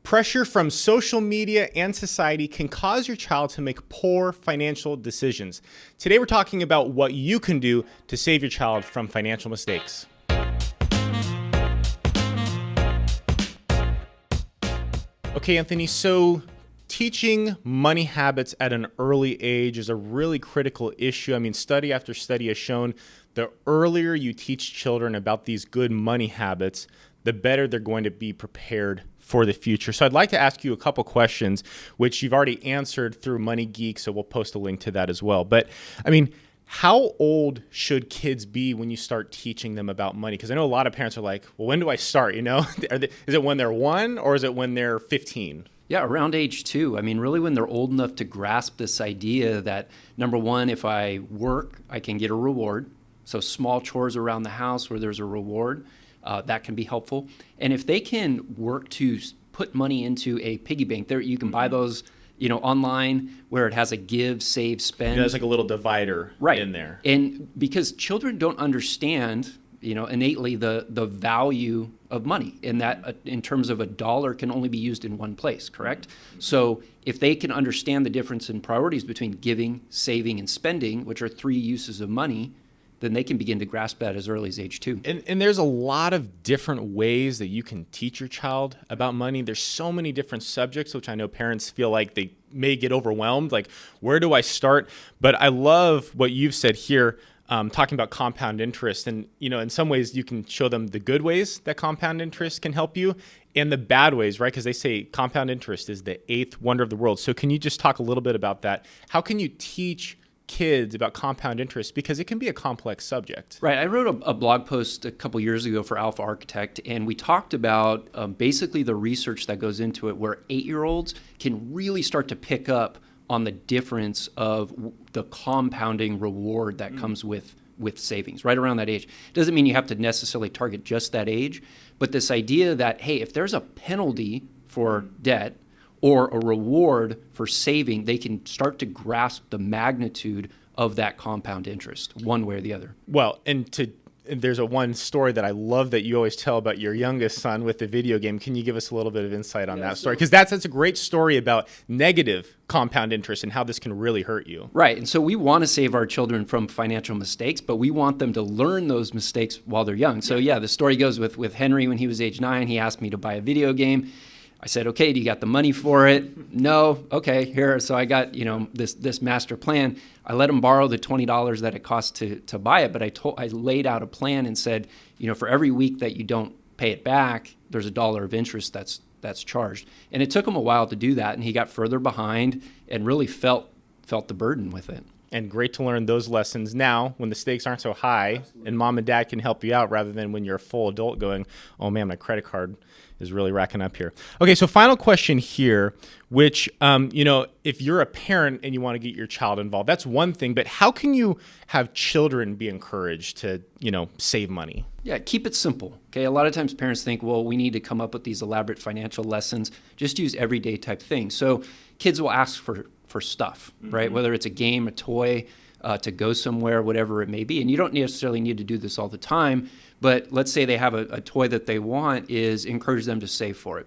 Pressure from social media and society can cause your child to make poor financial decisions. Today, we're talking about what you can do to save your child from financial mistakes. Okay, Anthony, so teaching money habits at an early age is a really critical issue. I mean, study after study has shown the earlier you teach children about these good money habits, the better they're going to be prepared for the future. So I'd like to ask you a couple questions, which you've already answered through Money Geek, so we'll post a link to that as well. But I mean, how old should kids be when you start teaching them about money? Because I know a lot of parents are like, well, when do I start? You know, is it when they're 1 or is it when they're 15? Yeah, around age 2. I mean, really when they're old enough to grasp this idea that, number one, if I work, I can get a reward. So small chores around the house where there's a reward. That can be helpful. And if they can work to put money into a piggy bank, there you can buy those, online where it has a give, save, spend. There's like a little divider in there. And because children don't understand, innately the value of money, and that in terms of a dollar can only be used in one place, correct? So if they can understand the difference in priorities between giving, saving, and spending, which are 3 uses of money, then they can begin to grasp that as early as age 2. And there's a lot of different ways that you can teach your child about money. There's so many different subjects, which I know parents feel like they may get overwhelmed. Like, where do I start? But I love what you've said here, talking about compound interest. And, in some ways you can show them the good ways that compound interest can help you and the bad ways, right? Because they say compound interest is the 8th wonder of the world. So can you just talk a little bit about that? How can you teach kids about compound interest, because it can be a complex subject? Right. I wrote a blog post a couple years ago for Alpha Architect, and we talked about basically the research that goes into it, where 8-year-olds can really start to pick up on the difference of the compounding reward that comes with savings right around that age. Doesn't mean you have to necessarily target just that age, but this idea that, hey, if there's a penalty for debt or a reward for saving, they can start to grasp the magnitude of that compound interest one way or the other. Well, and there's one story that I love that you always tell about your youngest son with the video game. Can you give us a little bit of insight on that story? Because that's a great story about negative compound interest and how this can really hurt you. Right. And so we want to save our children from financial mistakes, but we want them to learn those mistakes while they're young. So the story goes with Henry when he was age 9. He asked me to buy a video game. I said, okay, do you got the money for it? No. Okay, here. So I got, this master plan. I let him borrow the $20 that it cost to buy it, but I laid out a plan and said, for every week that you don't pay it back, there's $1 of interest that's charged. And it took him a while to do that, and he got further behind and really felt the burden with it. And great to learn those lessons now when the stakes aren't so high. Absolutely. And mom and dad can help you out rather than when you're a full adult going, oh man, my credit card is really racking up here. Okay, so final question here, which, if you're a parent and you want to get your child involved, that's one thing, but how can you have children be encouraged to, save money? Yeah, keep it simple. Okay, a lot of times parents think, well, we need to come up with these elaborate financial lessons. Just use everyday type things. So kids will ask for stuff, right? Whether it's a game, a toy, to go somewhere, whatever it may be. And you don't necessarily need to do this all the time, but let's say they have a toy that they want, is encourage them to save for it.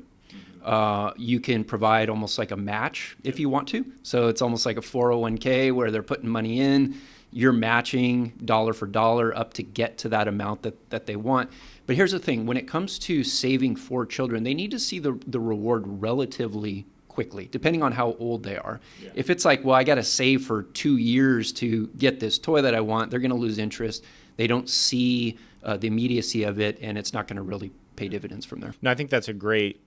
You can provide almost like a match if you want to. So it's almost like a 401k where they're putting money in, you're matching dollar for dollar up to get to that amount that they want. But here's the thing, when it comes to saving for children, they need to see the reward relatively quickly, depending on how old they are. Yeah. If it's like, well, I got to save for 2 years to get this toy that I want, they're going to lose interest. They don't see the immediacy of it, and it's not going to really pay dividends from there. No, I think that's a great,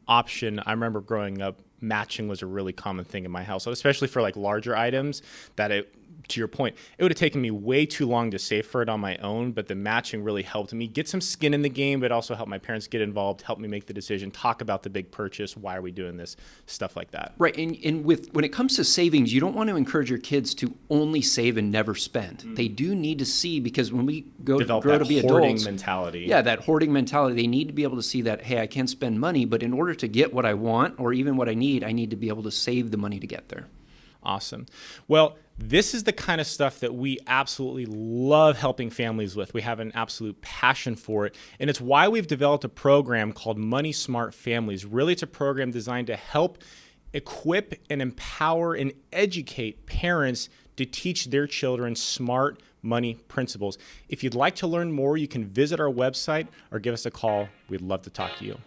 option. I remember growing up, matching was a really common thing in my household, especially for like larger items that to your point, it would have taken me way too long to save for it on my own, but the matching really helped me get some skin in the game, but also help my parents get involved, help me make the decision, talk about the big purchase, why are we doing this, stuff like that. Right, and when it comes to savings, you don't want to encourage your kids to only save and never spend. They do need to see, because when we grow to be adults, mentality. Yeah, that hoarding mentality, they need to be able to see that, hey, I can spend money, but in order to get what I want or even what I need to be able to save the money to get there. Awesome. Well, this is the kind of stuff that we absolutely love helping families with. We have an absolute passion for it. And it's why we've developed a program called Money Smart Families. Really, it's a program designed to help equip and empower and educate parents to teach their children smart money principles. If you'd like to learn more, you can visit our website or give us a call. We'd love to talk to you.